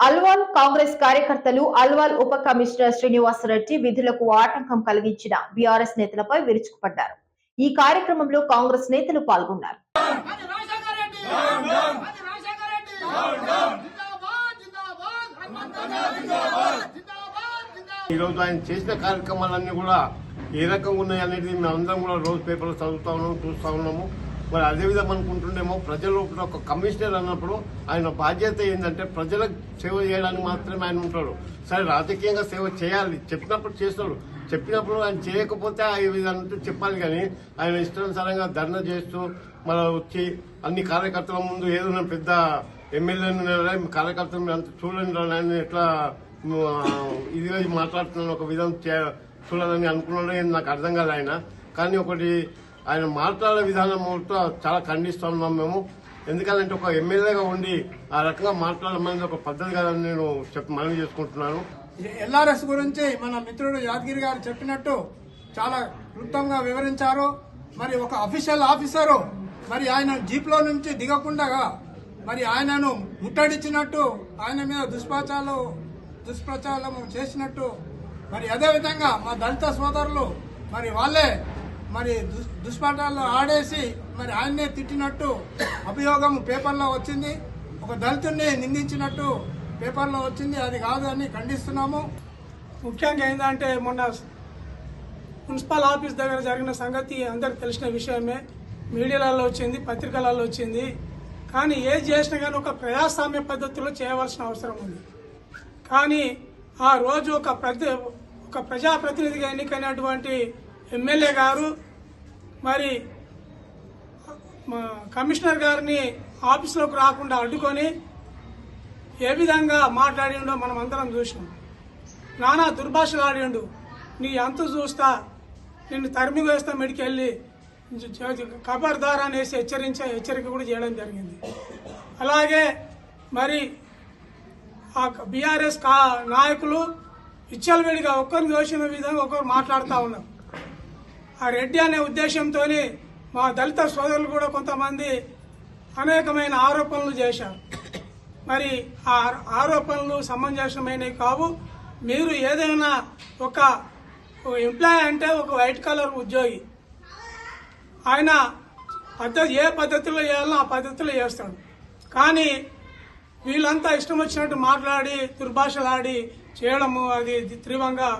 అల్వాల్ కాంగ్రెస్ కార్యకర్తలు అల్వాల్ ఉప కమిషనర్ శ్రీనివాసరెడ్డి విధులకు ఆటంకం కలిగించిన బీఆర్ఎస్ నేతలపై విరుచుకుపడ్డారు. ఈ కార్యక్రమంలో కాంగ్రెస్ నేతలు పాల్గొన్నారు. ఈరోజు ఆయన చేసిన కార్యక్రమాలన్నీ కూడా ఏ రకంగా ఉన్నాయి అనేది మేము అందరం కూడా రోజు పేపర్లో చదువుతా ఉన్నాము, చూస్తూ ఉన్నాము. మరి అదేవిధంగా అనుకుంటుండేమో ప్రజలు ఒక కమిషనర్ అన్నప్పుడు ఆయన బాధ్యత ఏంటంటే ప్రజలకు సేవ చేయడానికి మాత్రమే ఆయన ఉంటాడు. సరే రాజకీయంగా సేవ చేయాలి, చెప్పినప్పుడు చేస్తాడు, చెప్పినప్పుడు ఆయన చేయకపోతే ఆ విధంగా చెప్పాలి. కానీ ఆయన ఇష్టానుసారంగా ధర్నా చేస్తూ మళ్ళీ వచ్చి అన్ని కార్యకర్తల ముందు ఏదైనా పెద్ద ఎమ్మెల్యే కార్యకర్తలు అంత చూడండి ఆయన ఎట్లా ఇదిగా మాట్లాడుతున్నాను ఒక విధం చూడాలని అనుకున్నాడో నాకు అర్థం కాదు ఆయన. కానీ ఒకటి ఆయన మాట్లాడే విధానం చాలా ఖండిస్తూ ఉన్నాం మేము. ఎందుకంటే ఒక ఎమ్మెల్యేగా ఉండి ఆ రకంగా మాట్లాడమనేది ఒక పద్ధతి కాదని నేను మనవి చేసుకుంటున్నాను. ఎల్ఆర్ఎస్ గురించి మన మిత్రుడు యాదగిరి గారు చెప్పినట్టు చాలా క్లుప్తంగా వివరించారు. మరి ఒక అఫీషియల్ ఆఫీసరు మరి ఆయన జీప్ లో నుంచి దిగకుండా మరి ఆయనను ముట్టడించినట్టు, ఆయన మీద దుష్ప్రచారం చేసినట్టు, మరి అదేవిధంగా మా దళిత సోదరులు మరి వాళ్ళే మరి దుష్పాఠాలు ఆడేసి మరి ఆయన్నే తిట్టినట్టు అభియోగం పేపర్లో వచ్చింది. ఒక దళితుడిని నిందించినట్టు పేపర్లో వచ్చింది. అది కాదు అని ఖండిస్తున్నాము. ముఖ్యంగా ఏంటంటే మొన్న మున్సిపల్ ఆఫీస్ దగ్గర జరిగిన సంగతి అందరికి తెలిసిన విషయమే. మీడియాలలో వచ్చింది, పత్రికలలో వచ్చింది. కానీ ఏది చేసినా కానీ ఒక ప్రజాస్వామ్య పద్ధతిలో చేయవలసిన అవసరం ఉంది. కానీ ఆ రోజు ఒక ప్రజాప్రతినిధిగా ఎన్నికైనటువంటి ఎమ్మెల్యే గారు మరి కమిషనర్ గారిని ఆఫీసులోకి రాకుండా అడ్డుకొని ఏ విధంగా మాట్లాడిండో మనం అందరం చూసినాం. నానా దుర్భాషలు ఆడిండు. నీ అంతు చూస్తా, నిన్ను తరిమి వేస్తా, మెడికెళ్ళి ఖబర్దార్ అనేసి హెచ్చరిక కూడా చేయడం జరిగింది. అలాగే మరి ఆ బీఆర్ఎస్ నాయకులు విచ్చలవిడిగా ఒక్కరిని దోషిన విధంగా ఒకరు మాట్లాడుతూ ఉన్నారు. ఆ రెడ్డి అనే ఉద్దేశంతో మా దళిత సోదరులు కూడా కొంతమంది అనేకమైన ఆరోపణలు చేశారు. మరి ఆ ఆరోపణలు సమంజసమైనవి కావు. మీరు ఏదైనా ఒక ఎంప్లాయీ అంటే ఒక వైట్ కలర్ ఉద్యోగి, ఆయన ఏ పద్ధతిలో చేయాలో ఆ పద్ధతిలో చేస్తాడు. కానీ వీళ్ళంతా ఇష్టం వచ్చినట్టు మాట్లాడి దుర్భాషలాడి చేయడము అది తీవ్రంగా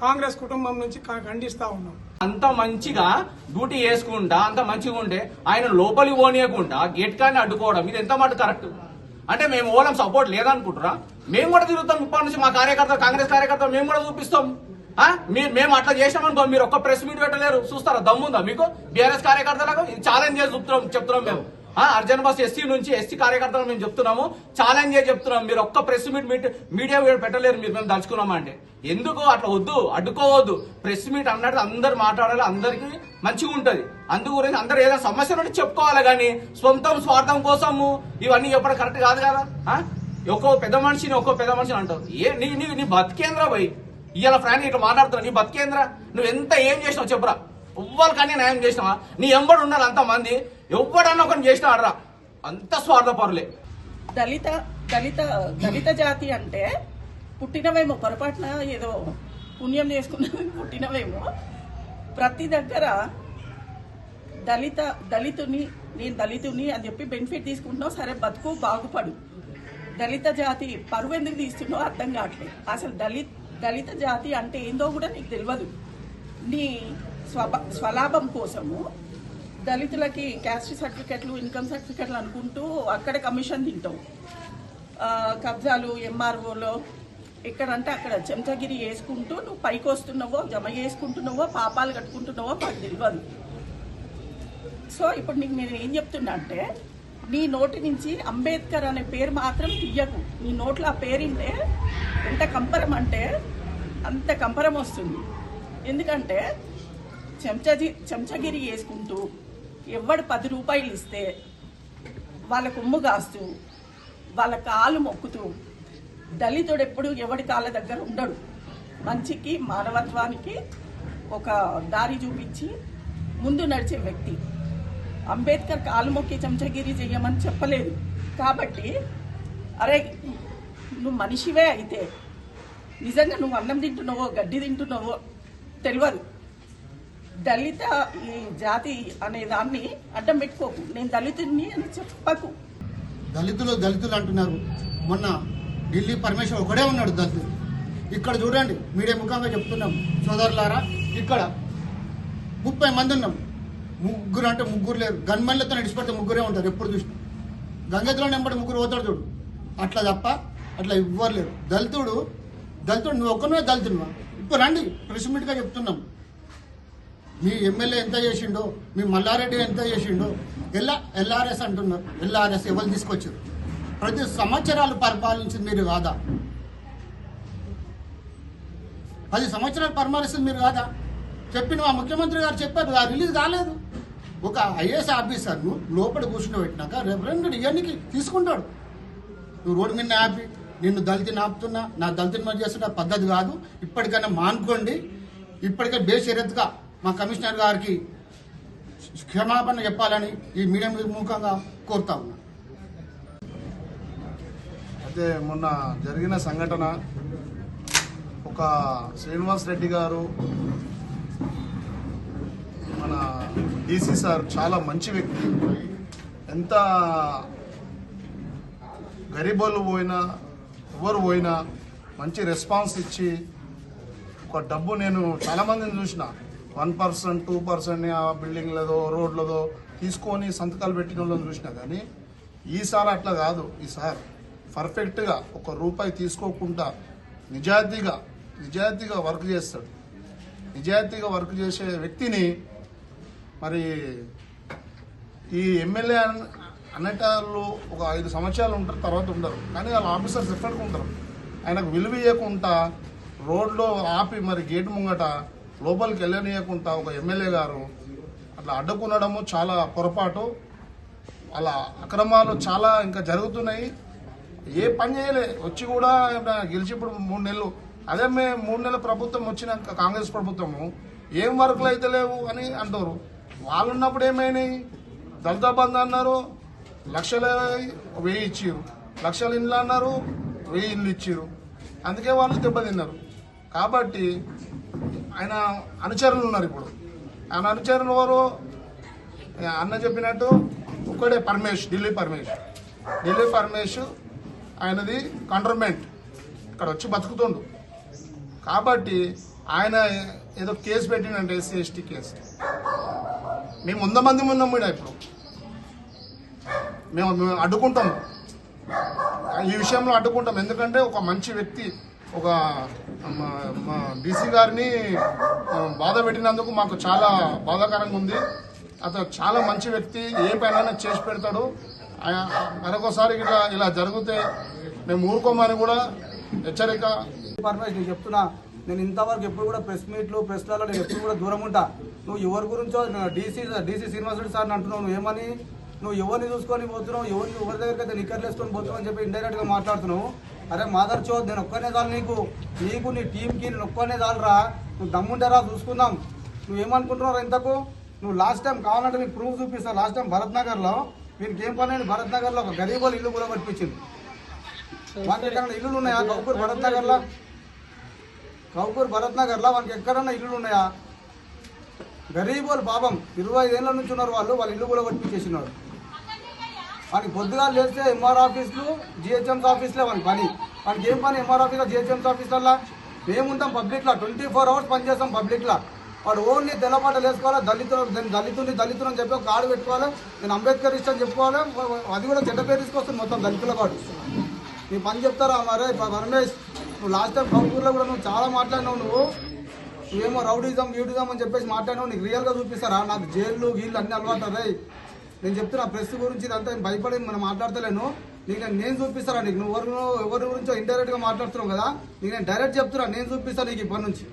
కాంగ్రెస్ కుటుంబం నుంచి ఖండిస్తా ఉన్నాం. అంత మంచిగా డ్యూటీ చేసుకుంటా అంత మంచిగా ఉంటే ఆయన లోపలి పోనీయకుండా గేట్ కానీ అడ్డుకోవడం ఇది ఎంత మాట కరెక్ట్? అంటే మేము ఓలం సపోర్ట్ లేదనుకుంటారా? మేము కూడా తిరుగుతాం ఇప్పటి నుంచి. మా కార్యకర్తలు, కాంగ్రెస్ కార్యకర్తలు మేము కూడా చూపిస్తాం. మేము అట్లా చేసినామనుకో మీరు ఒక్క ప్రెస్ మీట్ పెట్టలేరు. చూస్తారా? దమ్ముందా మీకు? బీఆర్ఎస్ కార్యకర్తలకు ఇది ఛాలెంజ్ చేసి చెప్తున్నాం మేము. అర్జున్ బస్ ఎస్సీ నుంచి ఎస్సీ కార్యకర్తలు మేము చెప్తున్నాము, ఛాలెంజ్ చేసి చెప్తున్నాం. మీరు ఒక్క ప్రెస్ మీడియా పెట్టలేరు మీరు. మేము దలుచుకున్నామా అంటే ఎందుకు అట్లా వద్దు, అడ్డుకోవద్దు. ప్రెస్ మీట్ అన్నట్టు అందరు మాట్లాడాలి, అందరికి మంచిగా ఉంటది. అందు గురించి అందరు ఏదైనా సమస్య ఉంటే చెప్పుకోవాలి. కానీ సొంతం స్వార్థం కోసము ఇవన్నీ చెప్పడం కరెక్ట్ కాదు కదా. ఒక్కో పెద్ద మనిషిని అంటారు. నీ బతికేంద్ర పోయి ఇవాళ ఫ్రాంక్ ఇట్లా మాట్లాడుతున్నావు. నీ బతికేంద్ర నువ్వు ఎంత ఏం చేసినావు చెప్పురా. ఎవ్వరికన్నా న్యాయం చేసినావా? నీ ఎంబడి ఉండాలి అంతమంది. ఎవడన్నా ఒకరిని చేసినాడరా, అంత స్వార్థపరులే. దళిత జాతి అంటే పుట్టినవేమో పొరపాటున ఏదో పుణ్యం చేసుకున్న పుట్టినవేమో. ప్రతి దగ్గర నేను దళితుని అని చెప్పి బెనిఫిట్ తీసుకుంటున్నావు. సరే బతుకు, బాగుపడు. దళిత జాతి పరువు ఎందుకు తీస్తున్నావు అర్థం కావట్లేదు. అసలు దళిత జాతి అంటే ఏందో కూడా నీకు తెలియదు. నీ స్వలాభం కోసము దళితులకి క్యాస్ట్ సర్టిఫికెట్లు, ఇన్కమ్ సర్టిఫికెట్లు అనుకుంటూ అక్కడ కమిషన్ తింటావు. కబ్జాలు ఎంఆర్ఓలో ఎక్కడంటే అక్కడ చెంచగిరి వేసుకుంటూ నువ్వు పైకి వస్తున్నావో, జమ చేసుకుంటున్నావో, పాపాలు కట్టుకుంటున్నావో మాకు తెలియదు. సో ఇప్పుడు నీకు నేను ఏం చెప్తున్నా అంటే, నీ నోటి నుంచి అంబేద్కర్ అనే పేరు మాత్రం తీయకు. నీ నోట్లో ఆ పేరింటే ఎంత కంపరం అంటే అంత కంపరం వస్తుంది. ఎందుకంటే చెంచగిరి వేసుకుంటూ ఎవడు 10 రూపాయలు ఇస్తే వాళ్ళ కొమ్ము కాస్తూ వాళ్ళ కాలు మొక్కుతూ, దళితుడు ఎప్పుడు ఎవడి కాళ్ళ దగ్గర ఉండడు. మంచికి, మానవత్వానికి ఒక దారి చూపించి ముందు నడిచే వ్యక్తి. అంబేద్కర్ కాలు మొక్కి చెంచగిరి చెయ్యమని చెప్పలేదు. కాబట్టి అరే నువ్వు మనిషివే అయితే నిజంగా నువ్వు అన్నం తింటున్నావో గడ్డి తింటున్నావో తెలియదు. దళిత ఈ జాతి అనే దాన్ని అడ్డం పెట్టుకోకు. నేను దళితుడిని అని చెప్పకు. దళితులు అంటున్నారు. మొన్న ఢిల్లీ పరమేశ్వర్ ఒకడే ఉన్నాడు దళితుడు. ఇక్కడ చూడండి, మీడియా ముఖంగా చెప్తున్నాం సోదరులారా, ఇక్కడ 30 మంది ఉన్నాం. ముగ్గురు అంటే ముగ్గురు లేరు. గన్మెన్లతో నడిచిపెడితే ముగ్గురే ఉంటారు ఎప్పుడు చూసినా. గంగెత్తులో నెంబడి ముగ్గురు పోతాడు చూడు, అట్లా తప్ప అట్లా ఇవ్వరు లేరు. దళితుడు నువ్వు ఒక్కనే దళితుడువా? ఇప్పుడు రండి, ప్రెస్ మీట్గా చెప్తున్నాం. మీ ఎమ్మెల్యే ఎంత చేసిండో, మీ మల్లారెడ్డి ఎంత చేసిండో. ఎల్ఆర్ఎస్ అంటున్నారు. ఎల్ఆర్ఎస్ ఎవరు తీసుకొచ్చారు? 10 సంవత్సరాలు పరిపాలించింది మీరు కాదా? 10 సంవత్సరాలు పరిపాలిస్తుంది మీరు కాదా? చెప్పిన మా ముఖ్యమంత్రి గారు చెప్పారు, ఆ రిలీజ్ కాలేదు. ఒక ఐఏఎస్ ఆఫీసర్ను లోపల కూర్చుండబెట్టినాక రెఫరెండెడ్ ఇవన్నీ తీసుకుంటాడు. నువ్వు రోడ్డు మీద ఆపి నిన్ను దళితుని ఆపుతున్నా, నా దళితుని మరి చేస్తున్న పద్ధతి కాదు. ఇప్పటికైనా మానుకోండి. ఇప్పటికే బేషరత్గా మా కమిషనర్ గారికి క్షమాపణ చెప్పాలని ఈ మీడియా ముఖంగా కోరుతా ఉన్నా. అయితే మొన్న జరిగిన సంఘటన, ఒక శ్రీనివాస్ రెడ్డి గారు మన డీసీ సార్ చాలా మంచి వ్యక్తి. ఎంత గరీబోళ్ళు పోయినా ఎవరు పోయినా మంచి రెస్పాన్స్ ఇచ్చి, ఒక డబ్బు నేను చాలామందిని చూసిన 1%, 2% ఆ బిల్డింగ్లదో రోడ్లదో తీసుకొని సంతకాలు పెట్టిన వాళ్ళని చూసినా. కానీ ఈసారి అట్లా కాదు. ఈసారి పర్ఫెక్ట్గా ₹1 తీసుకోకుండా నిజాయితీగా వర్క్ చేస్తాడు. నిజాయితీగా వర్క్ చేసే వ్యక్తిని మరి ఈ ఎమ్మెల్యే అనేటాళ్ళు ఒక 5 సంవత్సరాలు ఉంటారు, తర్వాత ఉండరు. కానీ వాళ్ళ ఆఫీసర్స్ ఎప్పటికీ ఉంటారు. ఆయనకు విలువ ఇవ్వకుండా రోడ్లో ఆపి మరి గేటు ముంగట లోపలికి వెళ్ళనీయకుండా ఒక ఎమ్మెల్యే గారు అట్లా అడ్డుకునడము చాలా పొరపాటు. అలా అక్రమాలు చాలా ఇంకా జరుగుతున్నాయి. ఏ పని చేయలే, వచ్చి కూడా గెలిచి ఇప్పుడు 3 నెలలు. అదే మేము 3 నెలల ప్రభుత్వం వచ్చినాక కాంగ్రెస్ ప్రభుత్వము ఏం వర్కులు అయితే లేవు అని అంటారు. వాళ్ళు ఉన్నప్పుడు ఏమైనాయి? దళిత బంధు అన్నారు, 1,00,000 ఇచ్చిరు. 1,00,000 ఇండ్లు అన్నారు, 1000 ఇండ్లు ఇచ్చిరు. అందుకే వాళ్ళు దెబ్బతిన్నారు. కాబట్టి ఆయన అనుచరులు ఉన్నారు. ఇప్పుడు ఆయన అనుచరులు ఎవరు? అన్న చెప్పినట్టు ఒక్కడే పరమేష్, ఢిల్లీ పరమేష్ ఆయనది కంట్రోన్మెంట్, ఇక్కడ వచ్చి బతుకుతుండు. కాబట్టి ఆయన ఏదో కేసు పెట్టినంటే SC ST కేసు. మేము 100 మంది ఉన్నాం కూడా. ఇప్పుడు మేము అడ్డుకుంటాము, ఈ విషయంలో అడ్డుకుంటాం. ఎందుకంటే ఒక మంచి వ్యక్తి, ఒక మా డీసీ గారిని బాధ పెట్టినందుకు మాకు చాలా బాధాకరంగా ఉంది. అతను చాలా మంచి వ్యక్తి, ఏ పైన చేసి పెడతాడు. మరొకసారి ఇలా జరిగితే మేము ఊరుకోమని కూడా హెచ్చరిక. పరమేష్, నేను చెప్తున్నా, నేను ఇంతవరకు ఎప్పుడు కూడా ప్రెస్ మీట్లు ప్రెస్లలో నేను ఎప్పుడు కూడా దూరం ఉంటా. నువ్వు ఎవరి గురించో డీసీ శ్రీనివాస్ రెడ్డి సార్ని అంటున్నావు. నువ్వు ఏమని, నువ్వు ఎవరిని చూసుకొని పోతున్నావు, ఎవరి దగ్గరికి అయితే నిక్కర్లు వేసుకొని పోతున్నావు అని చెప్పి ఇండైరెక్ట్గా మాట్లాడుతున్నావు. అరే మాదర్ చోద్, నేను ఒక్కనే చాలు నీకు నీ టీంకి, నేను ఒక్కనే చాలురా. నువ్వు దమ్ముంటారా చూసుకుందాం. నువ్వేమనుకుంటున్నావు ఇంతకు? నువ్వు లాస్ట్ టైం కావాలంటే నీకు ప్రూఫ్ చూపిస్తాను. లాస్ట్ టైం భరత్ నగర్లో వీరికి ఏం పని, భరత్ నగర్లో ఒక గరీబ్ వాళ్ళు ఇల్లు కూడా పట్టించింది. వానికి ఎక్కడన్నా ఇల్లులు ఉన్నాయా? కౌకూర్ భరత్ నగర్లో వానికి ఎక్కడన్నా ఇల్లులు ఉన్నాయా? గరీబ్ వాళ్ళు పాపం 25 ఏళ్ళ నుంచి ఉన్నారు. వాళ్ళ ఇల్లు కూడా పట్టించేసినారు. వానికి పొద్దుగా లేస్తే MR ఆఫీసులు, GHMS ఆఫీసులే వానికి పని. వానికి ఏం పని? MR ఆఫీస్లో, GHMS ఆఫీసులలో మేముంటాం పబ్లిక్లో, 24 hours పనిచేస్తాం పబ్లిక్లో. వాడు ఓన్లీ తెల్లపాటలు వేసుకోవాలి, దళితులు అని చెప్పి ఒక కార్డు పెట్టుకోవాలి, నేను అంబేద్కర్ ఇష్టం చెప్పుకోవాలి. అది కూడా చెడ్డ పేరు తీసుకొస్తుంది మొత్తం దళితుల కార్డు. నీ పని చెప్తారా మరే పరమేష్? నువ్వు లాస్ట్ టైం కౌకూర్లో కూడా నువ్వు చాలా మాట్లాడినావు. నువ్వేమో రౌడీజం అని చెప్పేసి మాట్లాడినావు. నీకు రియల్గా చూపిస్తారా? నాకు జైళ్ళు గీళ్ళు అన్ని అలవాటు రే. నేను చెప్తున్నా ప్రెస్ గురించి ఇదంతా భయపడి మనం మాట్లాడతలేను. నీకు నేను చూపిస్తారా? నీకు నువ్వు ఎవరి గురించో ఇండైరెక్ట్గా మాట్లాడుతున్నావు కదా, నీకు నేను డైరెక్ట్ చెప్తున్నా, నేను చూపిస్తాను నీకు ఇప్పటి నుంచి.